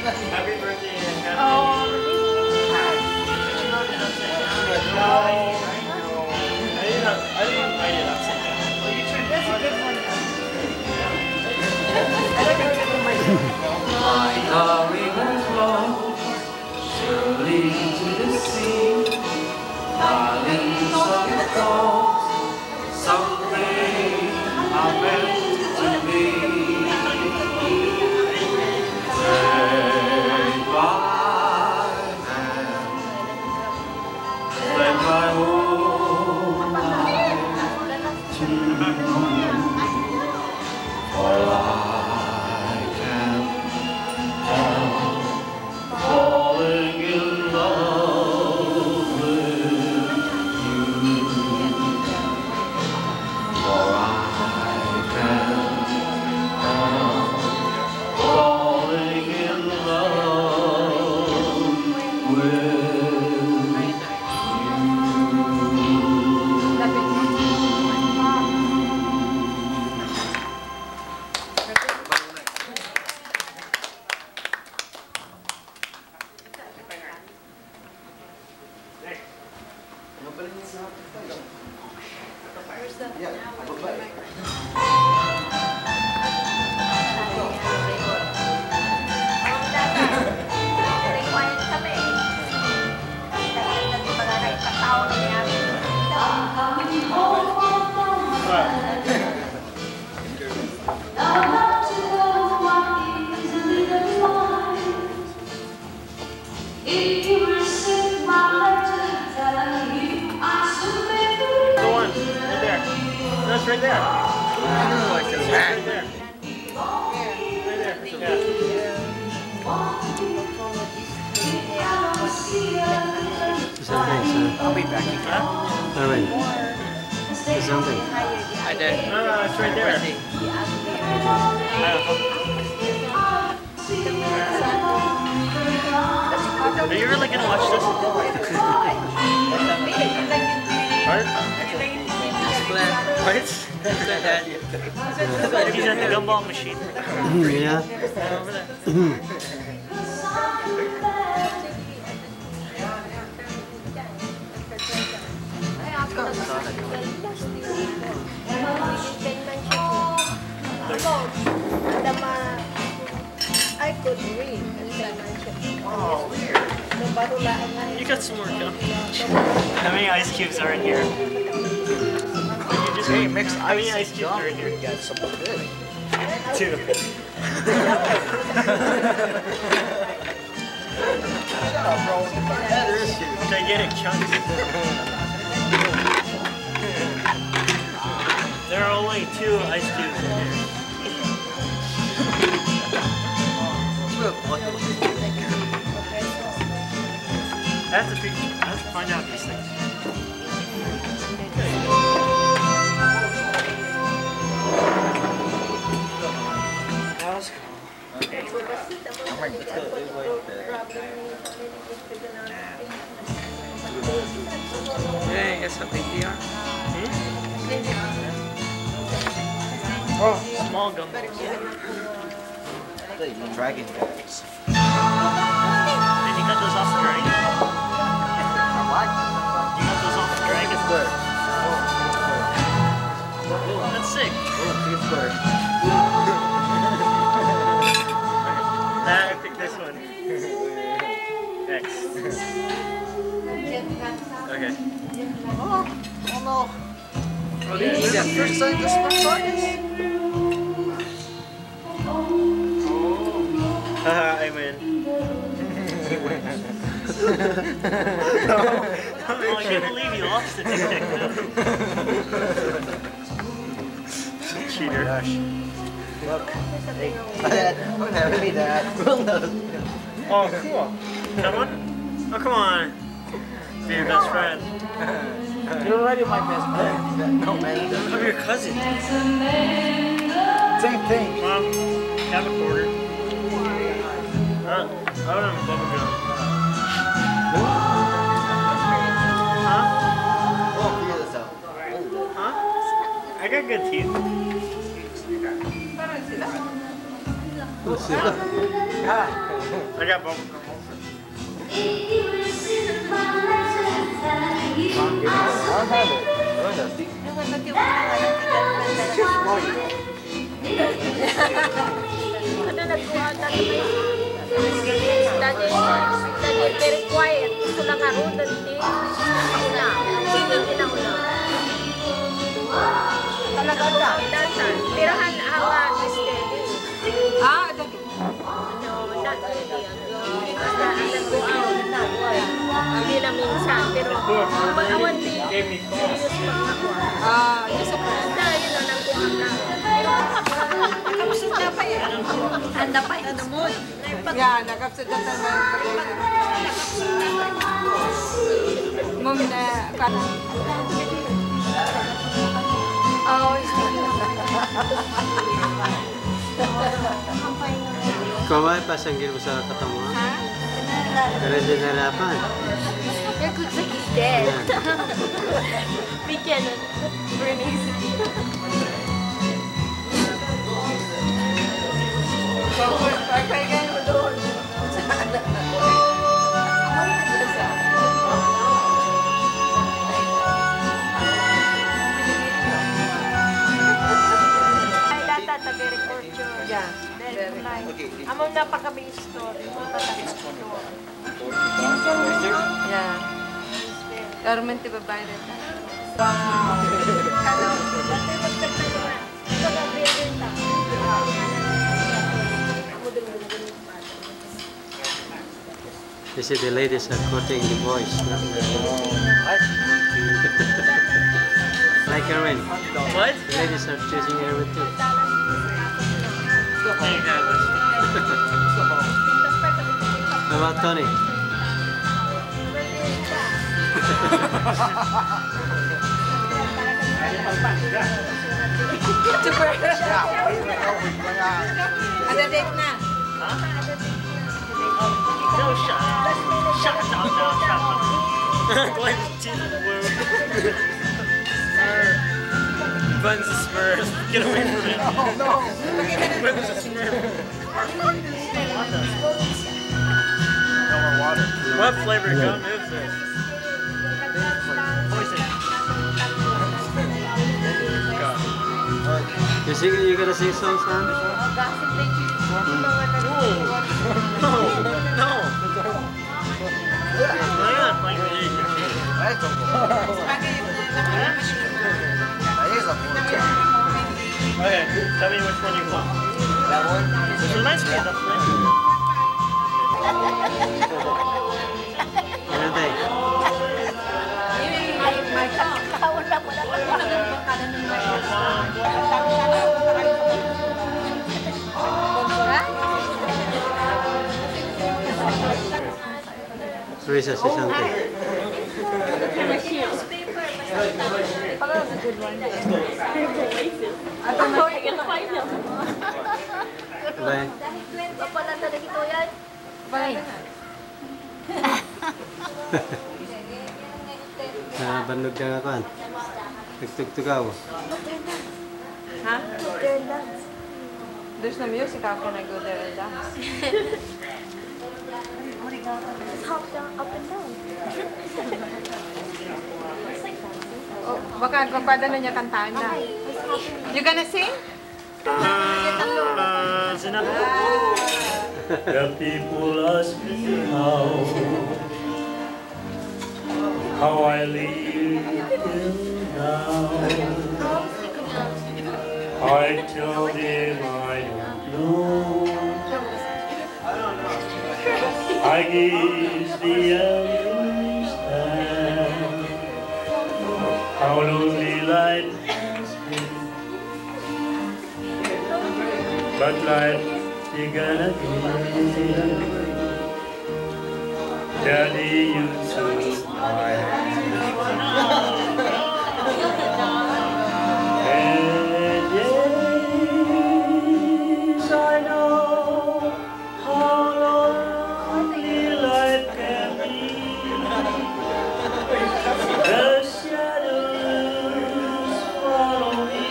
Happy birthday and happy. Oh. I didn't write it upside down. Well, you turned That's a good one. My darling flows surely to the sea. Darling, so it goes. Someday I'm meant to be. Take my hand, lend my whole life to you. For I can't help falling in love with you. For I can't help falling in love with you. That's right there. I don't know, like this. Right there. Right there. Something, I'll be back again. Alright. Something. I did. No, it's right there. Are you really gonna watch this? What? What? He's at the gumball machine. Yeah. I could read. Oh, weird. You got some more gum. How many ice cubes are in here? Hey, mixed How many ice cubes are in here? You got something good. 2. Shut up, bro. Yeah, there is two. Gigantic chunks. There are only 2 ice cubes in here. I have to find out these things. How's it Yeah, it's a big deal. Oh, small gumballs. Dragon guys. And you got those off the dragon? What? You got those off the dragon? Good. That's sick. It's good. I picked this one. X. Okay. Oh no. Oh, did you get first sight the smart targets? Haha, I win. Oh, I can't believe you lost the tic-tac toe. Cheater. Gosh. Look. Hey, Dad. Hey, Dad. Oh, cool. Come on. Oh, come on. Be your best friend. You're already my best friend. No, man. I'm your cousin. Same thing. Mom, have a quarter. I don't have bubble gum. Huh? Oh, figure this out. Huh? I got good teeth. I got bubble gum. I'll have it. It's too small, you know. Dati very quiet. Gusto lang nga ron. Dati una. Hindi na una. Talaga na. Pero hawa steady. Ah, dati. No, not really. Basta alam ko hindi na minsan. Pero awan din. Gave me phone. Ah, isa pa. Dahil yun lang nang lang. Pero Kapsud na pa yan. handa pa yun. Yan, nakapsud na tayo. Mom na kanan. Oh, Kawai pasanggil mo sa katamuan. Pero hindi narapan. Your cooks is dead. We cannot. Bernice. pagpahingan mo doon. Ay, data, tabi-record yun. Yeah. Okay. Among napakabing story. Yeah. Government ibabayad na. You see, the ladies are quoting the boys, not the... Like Erwin. What? The ladies are choosing Erwin too. How about Tony? Ada date na. No shut up. Shut up now, shut up. Going to the world. Bun's a Smurf. Get away from it. Oh, no. Bun's a Smurf. No more water. What flavor gum is this? Poison. You gonna sing songs, man? No. No. Why not playing video? Right? That is a point. Okay, tell me which one you want. That one? This reminds me of the flavor. Ano tayo? Teresa, say something. Bye. Bye. Bandog ka nga kan. Tugtugaw. Huh? There's no music. How can I go there and dance? Hop down, up and down. Oh, baka paano na niya kantahan na. You gonna sing? The people ask me how I live now. I tell them I don't know. I guess the understand how lonely life has been. But life you gotta give. Daddy, you took my hand. And yes, I know how lonely life can be. The shadows follow me,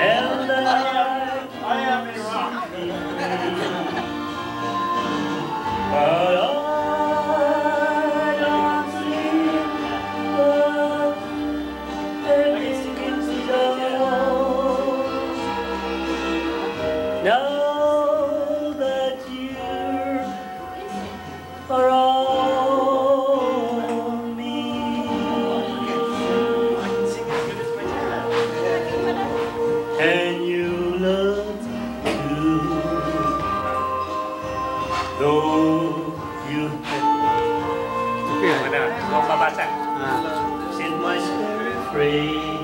and the night though you Okay. Ano? Huwag babasa. Ah. set my spirit free.